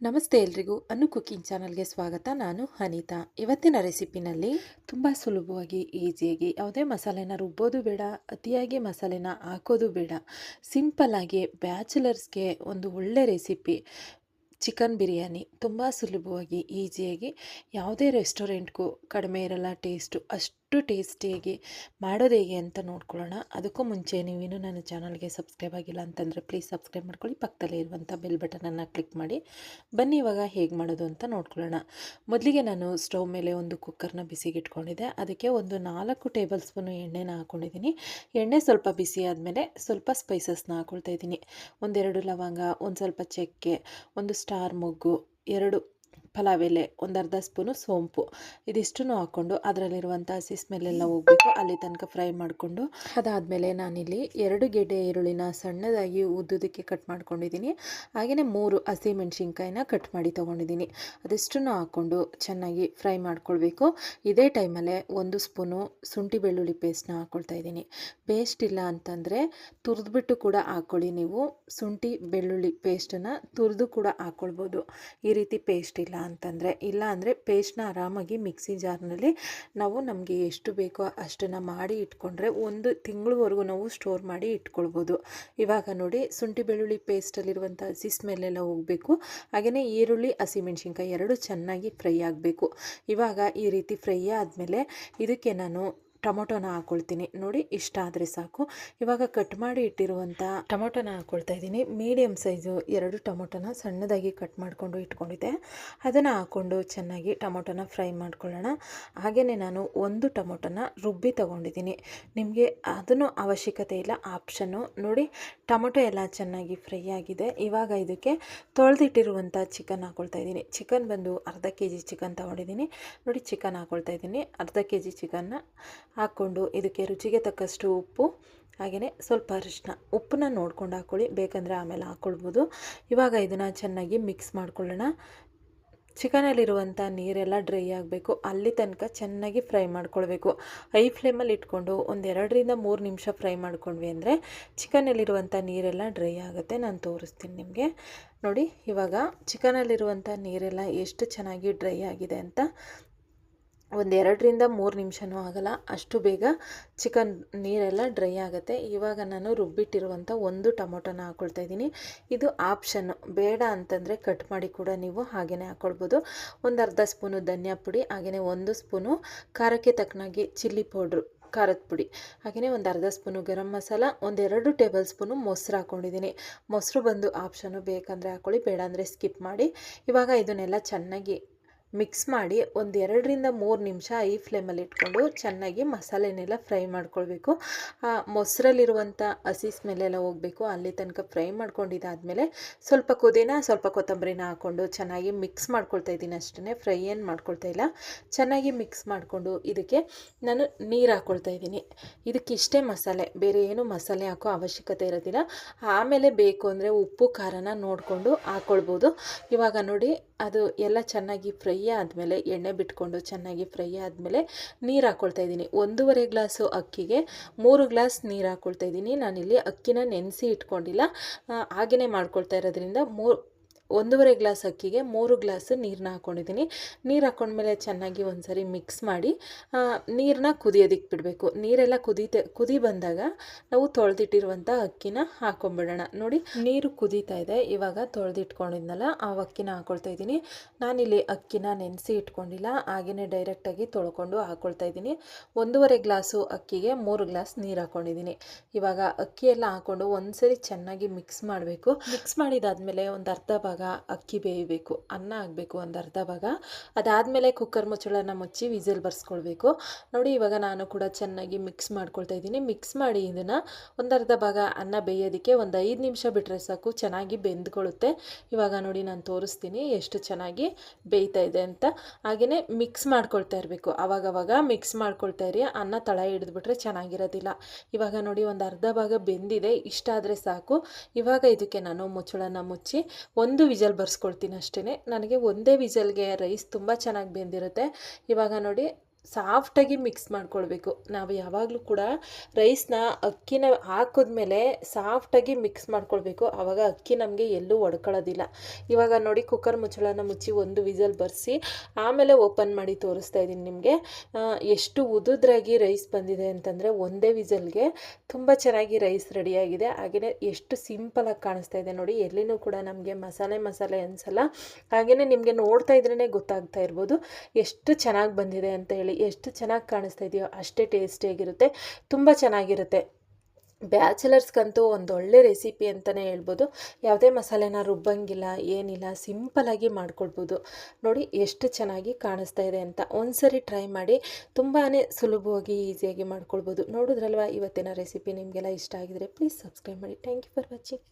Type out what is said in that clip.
ನಮಸ್ತೆ ಎಲ್ರಿಗೂ ಅನ್ನು ಕುಕಿಂಗ್ ಚಾನಲ್ಗೆ ಸ್ವಾಗತ. ನಾನು ಅನಿತಾ. ಇವತ್ತಿನ ರೆಸಿಪಿನಲ್ಲಿ ತುಂಬ ಸುಲಭವಾಗಿ ಈಸಿಯಾಗಿ ಯಾವುದೇ ಮಸಾಲೆನ ರುಬ್ಬೋದು ಬೇಡ, ಅತಿಯಾಗಿ ಮಸಾಲೆನ ಹಾಕೋದು ಬೇಡ, ಸಿಂಪಲ್ಲಾಗಿ ಬ್ಯಾಚುಲರ್ಸ್ಗೆ ಒಂದು ಒಳ್ಳೆ ರೆಸಿಪಿ ಚಿಕನ್ ಬಿರಿಯಾನಿ. ತುಂಬ ಸುಲಭವಾಗಿ ಈಸಿಯಾಗಿ ಯಾವುದೇ ರೆಸ್ಟೋರೆಂಟ್ಗೂ ಕಡಿಮೆ ಇರಲ್ಲ ಟೇಸ್ಟು, ಅಷ್ಟು ಟೇಸ್ಟಿಯಾಗಿ ಮಾಡೋದು ಹೇಗೆ ಅಂತ ನೋಡ್ಕೊಳ್ಳೋಣ. ಅದಕ್ಕೂ ಮುಂಚೆ ನೀವೇನು ನನ್ನ ಚಾನಲ್ಗೆ ಸಬ್ಸ್ಕ್ರೈಬ್ ಆಗಿಲ್ಲ ಅಂತಂದರೆ ಪ್ಲೀಸ್ ಸಬ್ಸ್ಕ್ರೈಬ್ ಮಾಡ್ಕೊಳ್ಳಿ, ಪಕ್ಕದಲ್ಲೇ ಇರುವಂಥ ಬೆಲ್ ಬಟನನ್ನು ಕ್ಲಿಕ್ ಮಾಡಿ. ಬನ್ನಿ ಇವಾಗ ಹೇಗೆ ಮಾಡೋದು ಅಂತ ನೋಡ್ಕೊಳ್ಳೋಣ. ಮೊದಲಿಗೆ ನಾನು ಸ್ಟವ್ ಮೇಲೆ ಒಂದು ಕುಕ್ಕರ್ನ ಬಿಸಿಗೆ ಇಟ್ಕೊಂಡಿದ್ದೆ. ಅದಕ್ಕೆ ಒಂದು 4 ಟೇಬಲ್ ಸ್ಪೂನು ಎಣ್ಣೆನ ಹಾಕ್ಕೊಂಡಿದ್ದೀನಿ. ಎಣ್ಣೆ ಸ್ವಲ್ಪ ಬಿಸಿ ಆದಮೇಲೆ ಸ್ವಲ್ಪ ಸ್ಪೈಸಸ್ನ ಹಾಕ್ಕೊಳ್ತಾ ಇದ್ದೀನಿ. 1-2 ಲವಂಗ, ಒಂದು ಸ್ವಲ್ಪ ಚಕ್ಕೆ, ಒಂದು ಸ್ಟಾರ್ ಮೊಗ್ಗು, 2 ಪಲಾವ್ ಎಲೆ, ಒಂದು ಅರ್ಧ ಸ್ಪೂನು ಸೋಂಪು, ಇದಿಷ್ಟನ್ನು ಹಾಕ್ಕೊಂಡು ಅದರಲ್ಲಿರುವಂಥ ಹಸಿ ಸ್ಮೆಲ್ಲೆಲ್ಲ ಹೋಗಬೇಕು, ಅಲ್ಲಿ ತನಕ ಫ್ರೈ ಮಾಡಿಕೊಂಡು ಅದಾದಮೇಲೆ ನಾನಿಲ್ಲಿ 2 ಗೆಡ್ಡೆ ಈರುಳ್ಳಿನ ಸಣ್ಣದಾಗಿ ಉದ್ದುದಕ್ಕೆ ಕಟ್ ಮಾಡ್ಕೊಂಡಿದ್ದೀನಿ. ಹಾಗೆಯೇ 3 ಹಸಿಮೆಣ್ಸಿನ್ಕಾಯಿನ ಕಟ್ ಮಾಡಿ ತೊಗೊಂಡಿದ್ದೀನಿ. ಅದಿಷ್ಟನ್ನು ಹಾಕ್ಕೊಂಡು ಚೆನ್ನಾಗಿ ಫ್ರೈ ಮಾಡ್ಕೊಳ್ಬೇಕು. ಇದೇ ಟೈಮಲ್ಲೇ 1 ಸ್ಪೂನು ಶುಂಠಿ ಬೆಳ್ಳುಳ್ಳಿ ಪೇಸ್ಟ್ನ ಹಾಕ್ಕೊಳ್ತಾ ಇದ್ದೀನಿ. ಪೇಸ್ಟ್ ಇಲ್ಲ ಅಂತಂದರೆ ತುರಿದ್ಬಿಟ್ಟು ಕೂಡ ಹಾಕ್ಕೊಳ್ಳಿ. ನೀವು ಶುಂಠಿ ಬೆಳ್ಳುಳ್ಳಿ ಪೇಸ್ಟನ್ನು ತುರಿದು ಕೂಡ ಹಾಕ್ಕೊಳ್ಬೋದು, ಈ ರೀತಿ ಪೇಸ್ಟ್ ಇಲ್ಲ ಅಂತಂದರೆ. ಇಲ್ಲ ಅಂದರೆ ಪೇಸ್ಟ್ನ ಆರಾಮಾಗಿ ಮಿಕ್ಸಿ ಜಾರ್ನಲ್ಲಿ ನಾವು ನಮಗೆ ಎಷ್ಟು ಬೇಕೋ ಅಷ್ಟನ್ನು ಮಾಡಿ ಇಟ್ಕೊಂಡ್ರೆ 1 ತಿಂಗಳವರೆಗೂ ನಾವು ಸ್ಟೋರ್ ಮಾಡಿ ಇಟ್ಕೊಳ್ಬೋದು. ಇವಾಗ ನೋಡಿ, ಶುಂಠಿ ಬೆಳ್ಳುಳ್ಳಿ ಪೇಸ್ಟಲ್ಲಿರುವಂಥ ಹಸಿ ಸ್ಮೆಲ್ಲೆಲ್ಲ ಹೋಗಬೇಕು. ಹಾಗೆಯೇ ಈರುಳ್ಳಿ ಹಸಿಮೆಣ್ಸಿನ್ಕಾಯಿ 2 ಚೆನ್ನಾಗಿ ಫ್ರೈ ಆಗಬೇಕು. ಇವಾಗ ಈ ರೀತಿ ಫ್ರೈ ಆದಮೇಲೆ ಇದಕ್ಕೆ ನಾನು ಟೊಮೊಟೊನ ಹಾಕ್ಕೊಳ್ತೀನಿ. ನೋಡಿ, ಇಷ್ಟ ಆದರೆ ಸಾಕು. ಇವಾಗ ಕಟ್ ಮಾಡಿ ಇಟ್ಟಿರುವಂಥ ಟೊಮೊಟೊನ ಹಾಕ್ಕೊಳ್ತಾ ಇದ್ದೀನಿ. ಮೀಡಿಯಮ್ ಸೈಜು 2 ಟೊಮೊಟೊನ ಸಣ್ಣದಾಗಿ ಕಟ್ ಮಾಡಿಕೊಂಡು ಇಟ್ಕೊಂಡಿದ್ದೆ. ಅದನ್ನು ಹಾಕ್ಕೊಂಡು ಚೆನ್ನಾಗಿ ಟೊಮೊಟೊನ ಫ್ರೈ ಮಾಡ್ಕೊಳ್ಳೋಣ. ಹಾಗೆಯೇ ನಾನು 1 ಟೊಮೊಟೊನ ರುಬ್ಬಿ ತೊಗೊಂಡಿದ್ದೀನಿ. ನಿಮಗೆ ಅದನ್ನು ಅವಶ್ಯಕತೆ ಇಲ್ಲ, ಆಪ್ಷನ್ನು. ನೋಡಿ, ಟೊಮೊಟೊ ಎಲ್ಲ ಚೆನ್ನಾಗಿ ಫ್ರೈ ಆಗಿದೆ. ಇವಾಗ ಇದಕ್ಕೆ ತೊಳೆದಿಟ್ಟಿರುವಂಥ ಚಿಕನ್ ಹಾಕ್ಕೊಳ್ತಾ ಇದ್ದೀನಿ. ಚಿಕನ್ ಬಂದು ಅರ್ಧ kg ಚಿಕನ್ ತೊಗೊಂಡಿದ್ದೀನಿ. ನೋಡಿ, ಚಿಕನ್ ಹಾಕ್ಕೊಳ್ತಾ ಇದ್ದೀನಿ. ಅರ್ಧ kg ಚಿಕನ್ನ ಹಾಕ್ಕೊಂಡು ಇದಕ್ಕೆ ರುಚಿಗೆ ತಕ್ಕಷ್ಟು ಉಪ್ಪು, ಹಾಗೆಯೇ ಸ್ವಲ್ಪ ಅರಿಶಿನ. ಉಪ್ಪನ್ನ ನೋಡ್ಕೊಂಡು ಹಾಕ್ಕೊಳ್ಳಿ, ಬೇಕಂದರೆ ಆಮೇಲೆ ಹಾಕ್ಕೊಳ್ಬೋದು. ಇವಾಗ ಇದನ್ನು ಚೆನ್ನಾಗಿ ಮಿಕ್ಸ್ ಮಾಡ್ಕೊಳ್ಳೋಣ. ಚಿಕನಲ್ಲಿರುವಂಥ ನೀರೆಲ್ಲ ಡ್ರೈ ಆಗಬೇಕು, ಅಲ್ಲಿ ತನಕ ಚೆನ್ನಾಗಿ ಫ್ರೈ ಮಾಡ್ಕೊಳ್ಬೇಕು. ಹೈ ಫ್ಲೇಮಲ್ಲಿ ಇಟ್ಕೊಂಡು ಒಂದು 2-3 ನಿಮಿಷ ಫ್ರೈ ಮಾಡ್ಕೊಂಡ್ವಿ ಅಂದರೆ ಚಿಕನಲ್ಲಿರುವಂಥ ನೀರೆಲ್ಲ ಡ್ರೈ ಆಗುತ್ತೆ. ನಾನು ತೋರಿಸ್ತೀನಿ ನಿಮಗೆ. ನೋಡಿ, ಇವಾಗ ಚಿಕನಲ್ಲಿರುವಂಥ ನೀರೆಲ್ಲ ಎಷ್ಟು ಚೆನ್ನಾಗಿ ಡ್ರೈ ಆಗಿದೆ ಅಂತ. ಒಂದು 2-3 ನಿಮಿಷನೂ ಆಗಲ್ಲ, ಅಷ್ಟು ಬೇಗ ಚಿಕನ್ ನೀರೆಲ್ಲ ಡ್ರೈ ಆಗುತ್ತೆ. ಇವಾಗ ನಾನು ರುಬ್ಬಿಟ್ಟಿರುವಂಥ 1 ಟೊಮೊಟೊನ ಹಾಕ್ಕೊಳ್ತಾ ಇದ್ದೀನಿ. ಇದು ಆಪ್ಷನ್ನು, ಬೇಡ ಅಂತಂದರೆ ಕಟ್ ಮಾಡಿ ಕೂಡ ನೀವು ಹಾಗೆಯೇ ಹಾಕ್ಕೊಳ್ಬೋದು. ಒಂದು ಅರ್ಧ ಸ್ಪೂನು ಧನಿಯಾ ಪುಡಿ, ಹಾಗೆಯೇ 1 ಸ್ಪೂನು ಖಾರಕ್ಕೆ ತಕ್ಕನಾಗಿ ಚಿಲ್ಲಿ ಪೌಡ್ರು, ಖಾರದ ಪುಡಿ, ಹಾಗೆಯೇ ಒಂದು ಅರ್ಧ spoon garam masala, 1-2 table spoon ಮೊಸರು ಹಾಕ್ಕೊಂಡಿದ್ದೀನಿ. ಮೊಸರು ಬಂದು ಆಪ್ಷನ್ನು, ಬೇಕಂದರೆ ಹಾಕ್ಕೊಳ್ಳಿ, ಬೇಡ ಅಂದರೆ ಸ್ಕಿಪ್ ಮಾಡಿ. ಇವಾಗ ಇದನ್ನೆಲ್ಲ ಚೆನ್ನಾಗಿ ಮಿಕ್ಸ್ ಮಾಡಿ ಒಂದು 2-3 ನಿಮಿಷ ಐ ಫ್ಲೇಮಲ್ಲಿ ಇಟ್ಕೊಂಡು ಚೆನ್ನಾಗಿ ಮಸಾಲೆನೆಲ್ಲ ಫ್ರೈ ಮಾಡ್ಕೊಳ್ಬೇಕು. ಮೊಸರಲ್ಲಿರುವಂಥ ಹಸಿ ಸ್ಮೆಲ್ಲೆಲ್ಲ ಹೋಗಬೇಕು, ಅಲ್ಲಿ ತನಕ ಫ್ರೈ ಮಾಡ್ಕೊಂಡಿದ್ದಾದಮೇಲೆ ಸ್ವಲ್ಪ ಪುದೀನ, ಸ್ವಲ್ಪ ಕೊತ್ತಂಬರಿನ ಹಾಕ್ಕೊಂಡು ಚೆನ್ನಾಗಿ ಮಿಕ್ಸ್ ಮಾಡ್ಕೊಳ್ತಾ ಇದ್ದೀನಿ ಅಷ್ಟೇ, ಫ್ರೈ ಏನು ಮಾಡ್ಕೊಳ್ತಾ ಇಲ್ಲ. ಚೆನ್ನಾಗಿ ಮಿಕ್ಸ್ ಮಾಡಿಕೊಂಡು ಇದಕ್ಕೆ ನಾನು ನೀರು ಹಾಕ್ಕೊಳ್ತಾ ಇದ್ದೀನಿ. ಇದಕ್ಕಿಷ್ಟೇ ಮಸಾಲೆ, ಬೇರೆ ಏನು ಮಸಾಲೆ ಹಾಕೋ ಅವಶ್ಯಕತೆ ಇರೋದಿಲ್ಲ. ಆಮೇಲೆ ಬೇಕು ಅಂದರೆ ಉಪ್ಪು ಖಾರನ ನೋಡಿಕೊಂಡು ಹಾಕ್ಕೊಳ್ಬೋದು. ಇವಾಗ ನೋಡಿ, ಅದು ಎಲ್ಲ ಚೆನ್ನಾಗಿ ಫ್ರೈ ಆದಮೇಲೆ, ಎಣ್ಣೆ ಬಿಟ್ಕೊಂಡು ಚೆನ್ನಾಗಿ ಫ್ರೈ ಆದಮೇಲೆ ನೀರು ಹಾಕ್ಕೊಳ್ತಾ ಇದ್ದೀನಿ. 1.5 ಗ್ಲಾಸು ಅಕ್ಕಿಗೆ 3 ಗ್ಲಾಸ್ ನೀರು ಹಾಕ್ಕೊಳ್ತಾ ಇದ್ದೀನಿ. ನಾನಿಲ್ಲಿ ಅಕ್ಕಿನ ನೆನೆಸಿ ಇಟ್ಕೊಂಡಿಲ್ಲ, ಹಾಗೆಯೇ ಮಾಡ್ಕೊಳ್ತಾ ಇರೋದ್ರಿಂದ 1.5 ಗ್ಲಾಸ್ ಅಕ್ಕಿಗೆ 3 ಗ್ಲಾಸ್ ನೀರನ್ನ ಹಾಕ್ಕೊಂಡಿದ್ದೀನಿ. ನೀರು ಹಾಕ್ಕೊಂಡ್ಮೇಲೆ ಚೆನ್ನಾಗಿ ಒಂದ್ಸರಿ ಮಿಕ್ಸ್ ಮಾಡಿ ನೀರನ್ನ ಕುದಿಯೋದಕ್ಕೆ ಬಿಡಬೇಕು. ನೀರೆಲ್ಲ ಕುದಿ ಬಂದಾಗ ನಾವು ತೊಳೆದಿಟ್ಟಿರುವಂಥ ಅಕ್ಕಿನ ಹಾಕ್ಕೊಂಬಿಡೋಣ. ನೋಡಿ, ನೀರು ಕುದೀತಾ ಇದೆ. ಇವಾಗ ತೊಳೆದಿಟ್ಕೊಂಡಿದ್ನಲ್ಲ ಆ ಅಕ್ಕಿನ ಹಾಕ್ಕೊಳ್ತಾ ಇದ್ದೀನಿ. ನಾನಿಲ್ಲಿ ಅಕ್ಕಿನ ನೆನೆಸಿ ಇಟ್ಕೊಂಡಿಲ್ಲ, ಹಾಗೆಯೇ ಡೈರೆಕ್ಟಾಗಿ ತೊಳ್ಕೊಂಡು ಹಾಕ್ಕೊಳ್ತಾ ಇದ್ದೀನಿ. 1.5 ಗ್ಲಾಸು ಅಕ್ಕಿಗೆ 3 ಗ್ಲಾಸ್ ನೀರು ಹಾಕ್ಕೊಂಡಿದ್ದೀನಿ. ಇವಾಗ ಅಕ್ಕಿ ಎಲ್ಲ ಹಾಕ್ಕೊಂಡು ಒಂದ್ಸರಿ ಚೆನ್ನಾಗಿ ಮಿಕ್ಸ್ ಮಾಡಬೇಕು. ಮಿಕ್ಸ್ ಮಾಡಿದಾದ್ಮೇಲೆ ಒಂದು ಅರ್ಧ ಭಾಗ ಅಕ್ಕಿ ಬೇಯಬೇಕು, ಅನ್ನ ಆಗಬೇಕು ಒಂದು ಅರ್ಧ ಭಾಗ. ಅದಾದಮೇಲೆ ಕುಕ್ಕರ್ ಮುಚ್ಚಳನ ಮುಚ್ಚಿ ವಿಸಿಲ್ ಬರ್ಸ್ಕೊಳ್ಬೇಕು. ನೋಡಿ, ಇವಾಗ ನಾನು ಕೂಡ ಚೆನ್ನಾಗಿ ಮಿಕ್ಸ್ ಮಾಡ್ಕೊಳ್ತಾ ಇದ್ದೀನಿ. ಮಿಕ್ಸ್ ಮಾಡಿ ಇದನ್ನು ಒಂದು ಅರ್ಧ ಭಾಗ ಅನ್ನ ಬೇಯೋದಕ್ಕೆ ಒಂದು 5 ನಿಮಿಷ ಬಿಟ್ಟರೆ ಸಾಕು, ಚೆನ್ನಾಗಿ ಬೆಂದ್ಕೊಳ್ಳುತ್ತೆ. ಇವಾಗ ನೋಡಿ, ನಾನು ತೋರಿಸ್ತೀನಿ ಎಷ್ಟು ಚೆನ್ನಾಗಿ ಬೇಯ್ತಾ ಇದೆ ಅಂತ. ಹಾಗೆಯೇ ಮಿಕ್ಸ್ ಮಾಡ್ಕೊಳ್ತಾ ಇರಬೇಕು, ಆವಾಗವಾಗ ಮಿಕ್ಸ್ ಮಾಡ್ಕೊಳ್ತಾ ಇರಿ, ಅನ್ನ ತಳ ಹಿಡಿದ್ಬಿಟ್ರೆ ಚೆನ್ನಾಗಿರೋದಿಲ್ಲ. ಇವಾಗ ನೋಡಿ, ಒಂದು ಅರ್ಧ ಭಾಗ ಬೆಂದಿದೆ, ಇಷ್ಟ ಆದರೆ ಸಾಕು. ಇವಾಗ ಇದಕ್ಕೆ ನಾನು ಮುಚ್ಚಳನ ಮುಚ್ಚಿ 1 ವಿಸಲ್ ಬರ್ಸ್ಕೊಳ್ತೀನಿ ಅಷ್ಟೇ. ನನಗೆ ಒಂದೇ ವಿಸಲ್ಗೆ ರೈಸ್ ತುಂಬ ಚೆನ್ನಾಗಿ ಬೆಂದಿರುತ್ತೆ. ಇವಾಗ ನೋಡಿ, ಸಾಫ್ಟಾಗಿ ಮಿಕ್ಸ್ ಮಾಡ್ಕೊಳ್ಬೇಕು. ನಾವು ಯಾವಾಗಲೂ ಕೂಡ ರೈಸ್ನ ಅಕ್ಕಿನ ಹಾಕಿದ್ಮೇಲೆ ಸಾಫ್ಟಾಗಿ ಮಿಕ್ಸ್ ಮಾಡ್ಕೊಳ್ಬೇಕು. ಆವಾಗ ಅಕ್ಕಿ ನಮಗೆ ಎಲ್ಲೂ ಒಡ್ಕೊಳ್ಳೋದಿಲ್ಲ. ಇವಾಗ ನೋಡಿ ಕುಕ್ಕರ್ ಮುಚ್ಚಳನ ಮುಚ್ಚಿ ಒಂದು ವಿಸಲ್ ಬರೆಸಿ ಆಮೇಲೆ ಓಪನ್ ಮಾಡಿ ತೋರಿಸ್ತಾ ಇದ್ದೀನಿ ನಿಮಗೆ. ಎಷ್ಟು ಉದುದ್ರಾಗಿ ರೈಸ್ ಬಂದಿದೆ ಅಂತಂದರೆ ಒಂದೇ ವಿಸಲ್ಗೆ ತುಂಬ ಚೆನ್ನಾಗಿ ರೈಸ್ ರೆಡಿಯಾಗಿದೆ. ಹಾಗೆಯೇ ಎಷ್ಟು ಸಿಂಪಲಾಗಿ ಕಾಣಿಸ್ತಾ ಇದೆ ನೋಡಿ. ಎಲ್ಲಿನೂ ಕೂಡ ನಮಗೆ ಮಸಾಲೆ ಅನಿಸಲ್ಲ. ಹಾಗೆಯೇ ನಿಮಗೆ ನೋಡ್ತಾ ಇದ್ರೇ ಗೊತ್ತಾಗ್ತಾ ಇರ್ಬೋದು ಎಷ್ಟು ಚೆನ್ನಾಗಿ ಬಂದಿದೆ ಅಂತ ಹೇಳಿ. ಎಷ್ಟು ಚೆನ್ನಾಗಿ ಕಾಣಿಸ್ತಾ ಇದೆಯೋ ಅಷ್ಟೇ ಟೇಸ್ಟಿಯಾಗಿರುತ್ತೆ, ತುಂಬ ಚೆನ್ನಾಗಿರುತ್ತೆ. ಬ್ಯಾಚುಲರ್ಸ್ಗಂತೂ ಒಂದೊಳ್ಳೆ ರೆಸಿಪಿ ಅಂತಲೇ ಹೇಳ್ಬೋದು. ಯಾವುದೇ ಮಸಾಲೆನ ರುಬ್ಬಂಗಿಲ್ಲ, ಏನಿಲ್ಲ, ಸಿಂಪಲಾಗಿ ಮಾಡ್ಕೊಳ್ಬೋದು. ನೋಡಿ ಎಷ್ಟು ಚೆನ್ನಾಗಿ ಕಾಣಿಸ್ತಾ ಇದೆ ಅಂತ. ಒಂದ್ಸರಿ ಟ್ರೈ ಮಾಡಿ, ತುಂಬಾ ಸುಲಭವಾಗಿ ಈಸಿಯಾಗಿ ಮಾಡ್ಕೊಳ್ಬೋದು. ನೋಡಿದ್ರಲ್ವ ಇವತ್ತಿನ ರೆಸಿಪಿ. ನಿಮಗೆಲ್ಲ ಇಷ್ಟ ಆಗಿದ್ರೆ ಪ್ಲೀಸ್ ಸಬ್ಸ್ಕ್ರೈಬ್ ಮಾಡಿ. Thank you for watching.